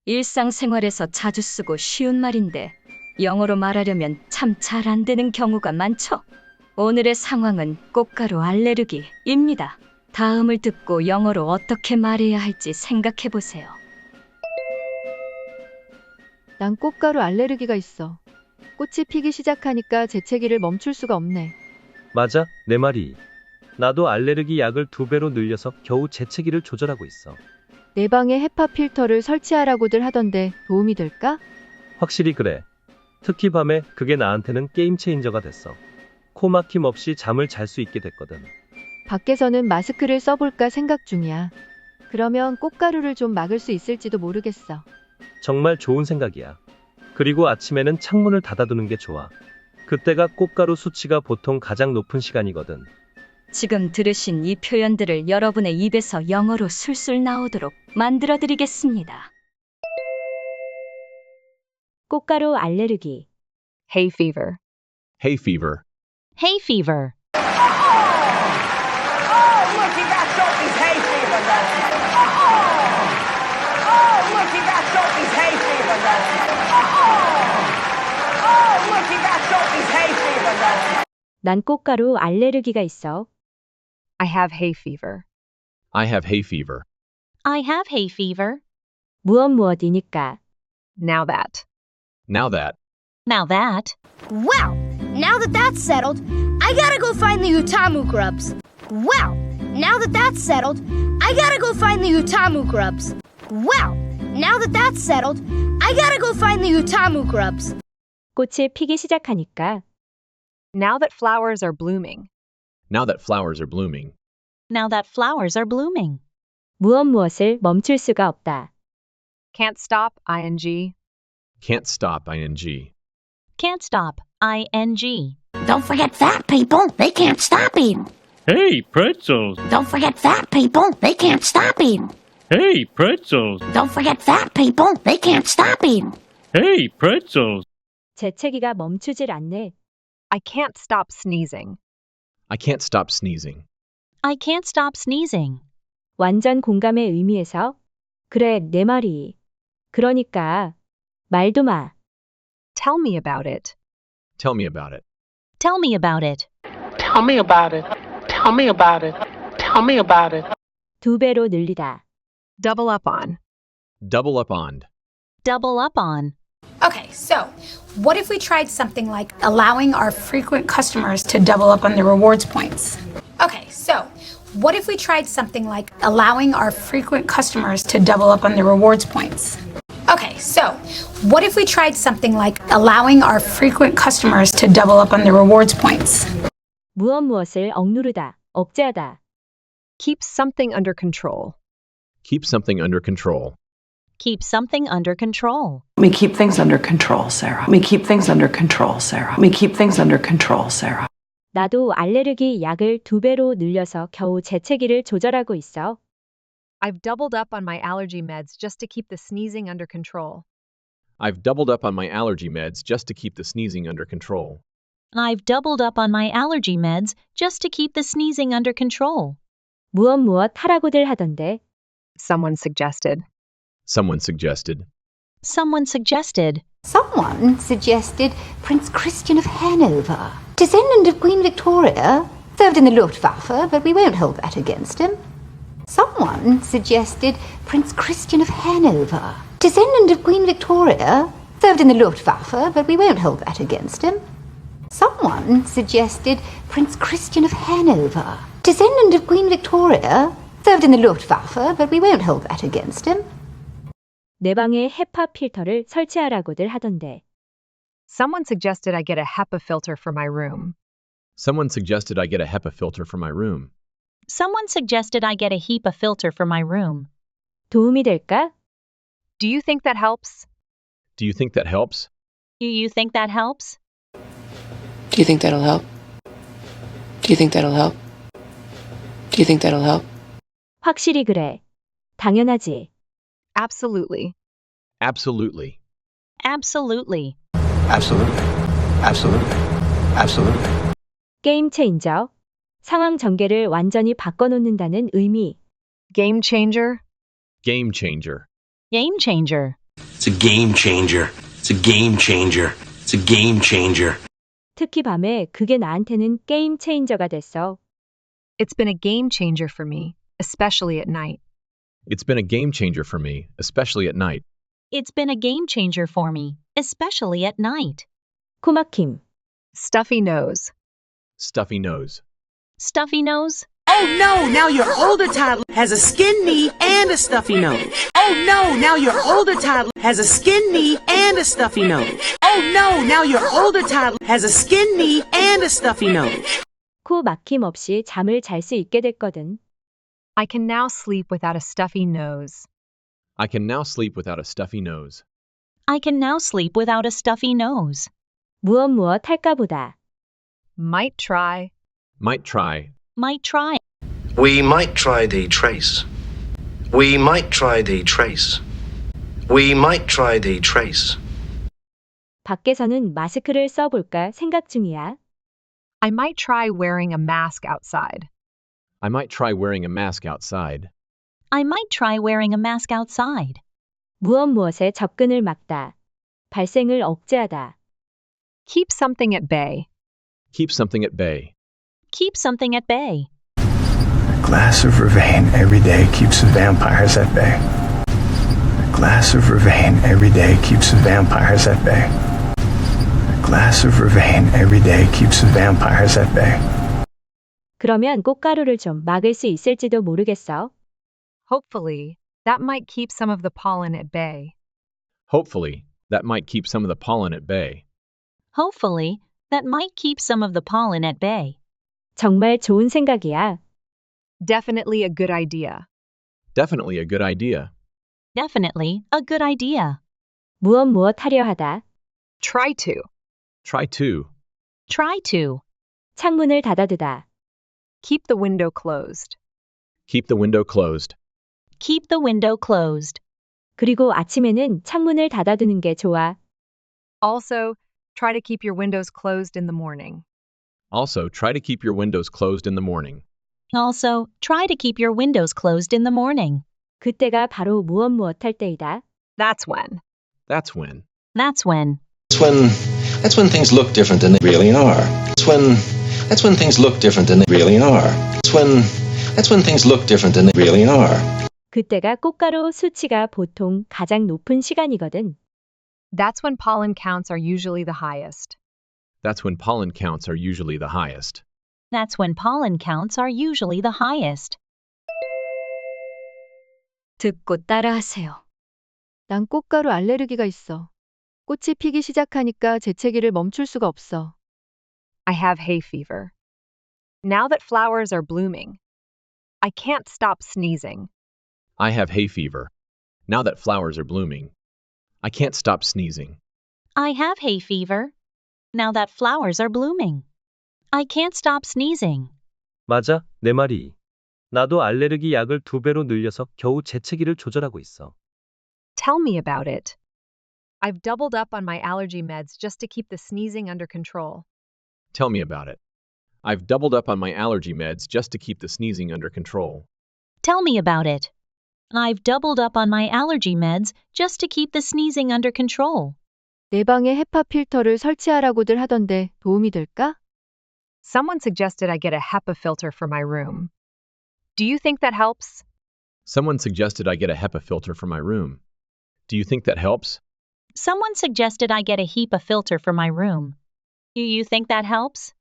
일상생활에서 자주 쓰고 쉬운 말인데 영어로 말하려면 참 잘 안 되는 경우가 많죠. 오늘의 상황은 꽃가루 알레르기입니다. 다음을 듣고 영어로 어떻게 말해야 할지 생각해 보세요. 난 꽃가루 알레르기가 있어. 꽃이 피기 시작하니까 재채기를 멈출 수가 없네. 맞아, 내 말이. 나도 알레르기 약을 2배로 늘려서 겨우 재채기를 조절하고 있어. 내 방에 헤파 필터를 설치하라고들 하던데 도움이 될까? 확실히 그래. 특히 밤에 그게 나한테는 게임 체인저가 됐어. 코막힘 없이 잠을 잘 수 있게 됐거든. 밖에서는 마스크를 써볼까 생각 중이야. 그러면 꽃가루를 좀 막을 수 있을지도 모르겠어. 정말 좋은 생각이야. 그리고 아침에는 창문을 닫아두는 게 좋아. 그때가 꽃가루 수치가 보통 가장 높은 시간이거든. 지금 들으신 이 표현들을 여러분의 입에서 영어로 술술 나오도록 만들어 드리겠습니다. 꽃가루 알레르기. Hay fever. Hay fever. Hay fever. Look, you got Sophie's hay fever going. Look, you got Sophie's hay fever going. Look, you got Sophie's hay fever going. 난 꽃가루 알레르기가 있어. I have hay fever. I have hay fever. I have hay fever. 무엇이니까. Now that. Now that. Now that. Well, now that that's settled, I gotta go find the Utamu grubs. Well, now that that's settled, I gotta go find the Utamu grubs. Well, now that that's settled, I gotta go find the Utamu grubs. 꽃이 피기 시작하니까. Now that flowers are blooming. Now that flowers are blooming. Now that flowers are blooming. 무엇을 멈출 수가 없다. Can't stop, ing. Can't stop, ing. Can't stop, ing. Don't forget fat people, they can't stop eating. Hey, pretzels! Don't forget fat people, they can't stop eating. Hey, pretzels! Don't forget fat people, they can't stop eating. Hey, pretzels! 재채기가 멈추질 않네. I can't stop sneezing. I can't stop sneezing. I can't stop sneezing. 완전 공감의 의미에서. 그래, 내 말이. 그러니까 말도 마. Tell me about it. Tell me about it. Tell me about it. Tell me about it. Tell me about it. Tell me about it. 2배로 늘리다. Double up on. Double up on. Double up on. Okay, so what if we tried something like allowing our frequent customers to double up on their rewards points? Okay, so what if we tried something like allowing our frequent customers to double up on their rewards points? Okay, so what if we tried something like allowing our frequent customers to double up on their rewards points? 무엇을 억누르다, 억제하다. Keep something under control. Keep something under control. Keep something under control. Let me keep things under control, Sarah. Let me keep things under control, Sarah. Let me keep things under control, Sarah. 나도 알레르기 약을 2배로 늘려서 겨우 재채기를 조절하고 있어. I've doubled up on my allergy meds just to keep the sneezing under control. I've doubled up on my allergy meds just to keep the sneezing under control. I've doubled up on my allergy meds just to keep the sneezing under control. 무엇 하라고들 하던데. Someone suggested. Someone suggested. Someone suggested. Someone suggested Prince Christian of Hanover, descendant of Queen Victoria, served in the Luftwaffe, but we won't hold that against him. Someone suggested Prince Christian of Hanover, descendant of Queen Victoria, served in the Luftwaffe, but we won't hold that against him. Someone suggested Prince Christian of Hanover, descendant of Queen Victoria, served in the Luftwaffe, but we won't hold that against him. 내 방에 헤파 필터를 설치하라고들 하던데. Someone suggested I get a HEPA filter for my room. Someone suggested I get a HEPA filter for my room. Someone suggested I get a HEPA filter for my room. 도움이 될까? Do you think that helps? Do you think that helps? Do you think that helps? Do you think that'll help? Do you think that'll help? Do you think that'll help? 확실히 그래. 당연하지. Absolutely. Absolutely. Absolutely. Absolutely. Absolutely. Absolutely. 게임 체인저. 상황 전개를 완전히 바꿔놓는다는 의미. Game changer. Game changer. Game changer. It's a game changer. It's a game changer. It's a game changer. 특히 밤에 그게 나한테는 게임 체인저가 됐어. It's been a game changer for me, especially at night. It's been a game changer for me, especially at night. It's been a game changer for me, especially at night. 코막힘. Stuffy nose. Stuffy nose. Stuffy nose? Oh no, now your older toddler has a skin knee and a stuffy nose. Oh no, now your older toddler has a skin knee and a stuffy nose. Oh no, now your older toddler has a skin knee and a stuffy nose. 코 막힘 없이 잠을 잘 수 있게 됐거든. I can now sleep without a stuffy nose. I can now sleep without a stuffy nose. I can now sleep without a stuffy nose. 무엇 할까 보다. Might try. Might try. Might try. We might try the trace. We might try the trace. We might try the trace. 밖에서는 마스크를 써볼까 생각 중이야. I might try wearing a mask outside. I might try wearing a mask outside. I might try wearing a mask outside. 무엇에 접근을 막다. 발생을 억제하다. Keep something at bay. Keep something at bay. Keep something at bay. A glass of Vervain every day keeps the vampires at bay. A glass of Vervain every day keeps the vampires at bay. A glass of Vervain every day keeps the vampires at bay. 그러면 꽃가루를 좀 막을 수 있을지도 모르겠어. Hopefully, that might keep some of the pollen at bay. Hopefully, that might keep some of the pollen at bay. Hopefully, that might keep some of the pollen at bay. 정말 좋은 생각이야. Definitely a good idea. Definitely a good idea. Definitely a good idea. 무엇 하려 하다. Try to. Try to. Try to. 창문을 닫아두다. Keep the window closed. Keep the window closed. Keep the window closed. 그리고 아침에는 창문을 닫아두는 게 좋아. Also, try to keep your windows closed in the morning. Also, try to keep your windows closed in the morning. Also, try to keep your windows closed in the morning. 그때가 바로 무엇 할 때이다. That's when. That's when. That's when. That's when things look different than they really are. That's when things look different than they really are. That's when things look different than they really are. 그때가 꽃가루 수치가 보통 가장 높은 시간이거든. That's when pollen counts are usually the highest. That's when pollen counts are usually the highest. That's when pollen counts are usually the highest. 듣고 따라하세요. 난 꽃가루 알레르기가 있어. 꽃이 피기 시작하니까 재채기를 멈출 수가 없어. I have hay fever. Now that flowers are blooming, I can't stop sneezing. I have hay fever. Now that flowers are blooming, I can't stop sneezing. I have hay fever. Now that flowers are blooming, I can't stop sneezing. 맞아, 내 말이. 나도 알레르기 약을 2배로 늘려서 겨우 재채기를 조절하고 있어. Tell me about it. I've doubled up on my allergy meds just to keep the sneezing under control. Tell me about it. I've doubled up on my allergy meds just to keep the sneezing under control. Tell me about it. I've doubled up on my allergy meds just to keep the sneezing under control. 내 방에 헤파 필터를 설치하라고들 하던데 도움이 될까? Someone suggested I get a HEPA filter for my room. Do you think that helps? Someone suggested I get a HEPA filter for my room. Do you think that helps? Someone suggested I get a HEPA filter for my room. Do you think that helps?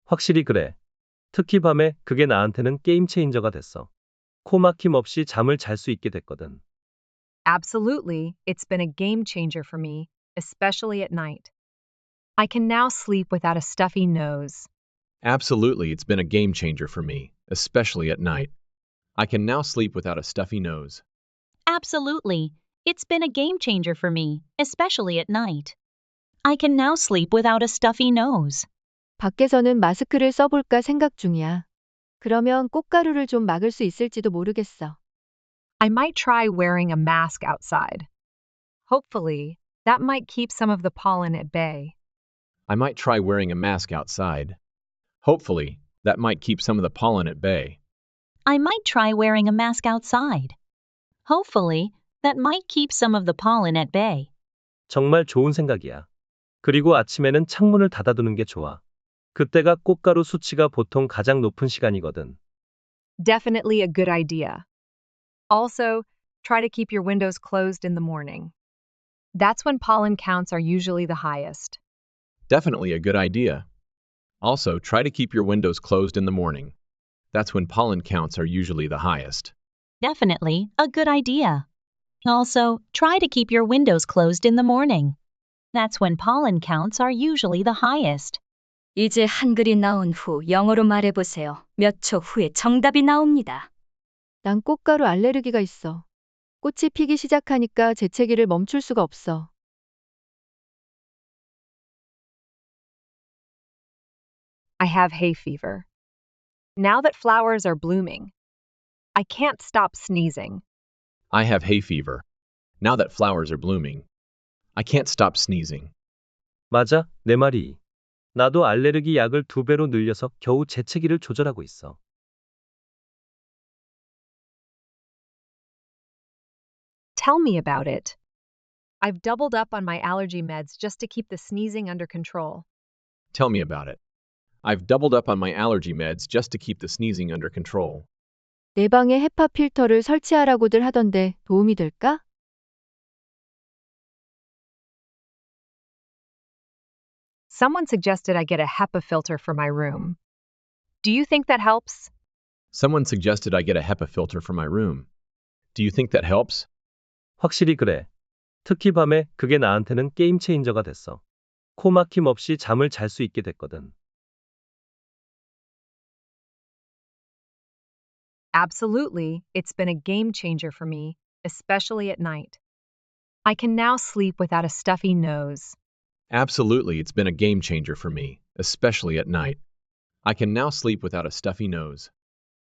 확실히 그래. 특히 밤에 그게 나한테는 게임 체인저가 됐어. 코 막힘 없이 잠을 잘 수 있게 됐거든. Absolutely, it's been a game changer for me, especially at night. I can now sleep without a stuffy nose. Absolutely, it's been a game changer for me, especially at night. I can now sleep without a stuffy nose. Absolutely. It's been a game changer for me, especially at night. I can now sleep without a stuffy nose. 밖에서는 마스크를 써볼까 생각 중이야. 그러면 꽃가루를 좀 막을 수 있을지도 모르겠어. I might try wearing a mask outside. Hopefully, that might keep some of the pollen at bay. I might try wearing a mask outside. Hopefully, that might keep some of the pollen at bay. I might try wearing a mask outside. Hopefully, that might keep some of the pollen at bay. 정말 좋은 생각이야. 그리고 아침에는 창문을 닫아두는 게 좋아. 그때가 꽃가루 수치가 보통 가장 높은 시간이거든. Definitely a good idea. Also, try to keep your windows closed in the morning. That's when pollen counts are usually the highest. Definitely a good idea. Also, try to keep your windows closed in the morning. That's when pollen counts are usually the highest. Definitely a good idea. Also, try to keep your windows closed in the morning. That's when pollen counts are usually the highest. 이제 한글이 나온 후 영어로 말해보세요. 몇 초 후에 정답이 나옵니다. 난 꽃가루 알레르기가 있어. 꽃이 피기 시작하니까 재채기를 멈출 수가 없어. I have hay fever. Now that flowers are blooming, I can't stop sneezing. I have hay fever. Now that flowers are blooming, I can't stop sneezing. 맞아, 내 말이. 나도 알레르기 약을 2배로 늘려서 겨우 재채기를 조절하고 있어. Tell me about it. I've doubled up on my allergy meds just to keep the sneezing under control. Tell me about it. I've doubled up on my allergy meds just to keep the sneezing under control. 내 방에 헤파 필터를 설치하라고들 하던데 도움이 될까? Someone suggested I get a HEPA filter for my room. Do you think that helps? Someone suggested I get a HEPA filter for my room. Do you think that helps? 확실히 그래. 특히 밤에 그게 나한테는 게임 체인저가 됐어. 코막힘 없이 잠을 잘 수 있게 됐거든. Absolutely, it's been a game changer for me, especially at night. I can now sleep without a stuffy nose. Absolutely, it's been a game changer for me, especially at night. I can now sleep without a stuffy nose.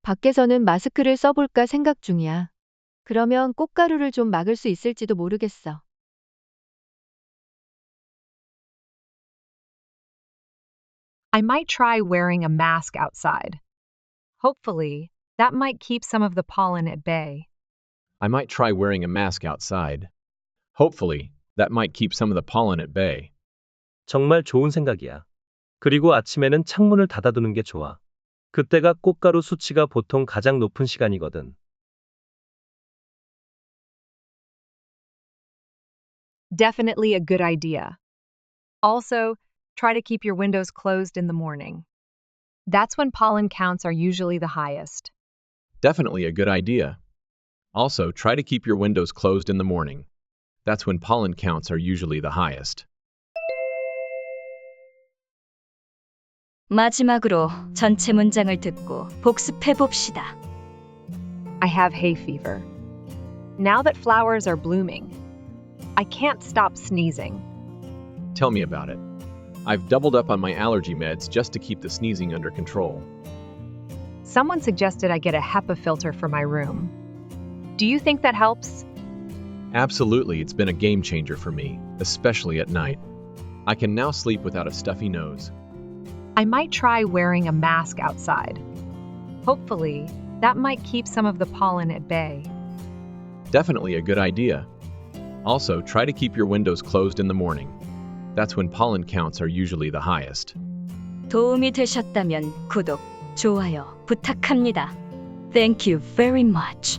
밖에서는 마스크를 써볼까 생각 중이야. 그러면 꽃가루를 좀 막을 수 있을지도 모르겠어. I might try wearing a mask outside. Hopefully, that might keep some of the pollen at bay. I might try wearing a mask outside. Hopefully, that might keep some of the pollen at bay. 정말 좋은 생각이야. 그리고 아침에는 창문을 닫아두는 게 좋아. 그때가 꽃가루 수치가 보통 가장 높은 시간이거든. Definitely a good idea. Also, try to keep your windows closed in the morning. That's when pollen counts are usually the highest. Definitely a good idea. Also, try to keep your windows closed in the morning. That's when pollen counts are usually the highest. 마지막으로 전체 문장을 듣고 복습해 봅시다. I have hay fever. Now that flowers are blooming, I can't stop sneezing. Tell me about it. I've doubled up on my allergy meds just to keep the sneezing under control. Someone suggested I get a HEPA filter for my room. Do you think that helps? Absolutely, it's been a game changer for me, especially at night. I can now sleep without a stuffy nose. I might try wearing a mask outside. Hopefully, that might keep some of the pollen at bay. Definitely a good idea. Also, try to keep your windows closed in the morning. That's when pollen counts are usually the highest. 도움이 되셨다면 구독, 좋아요 부탁합니다. Thank you very much.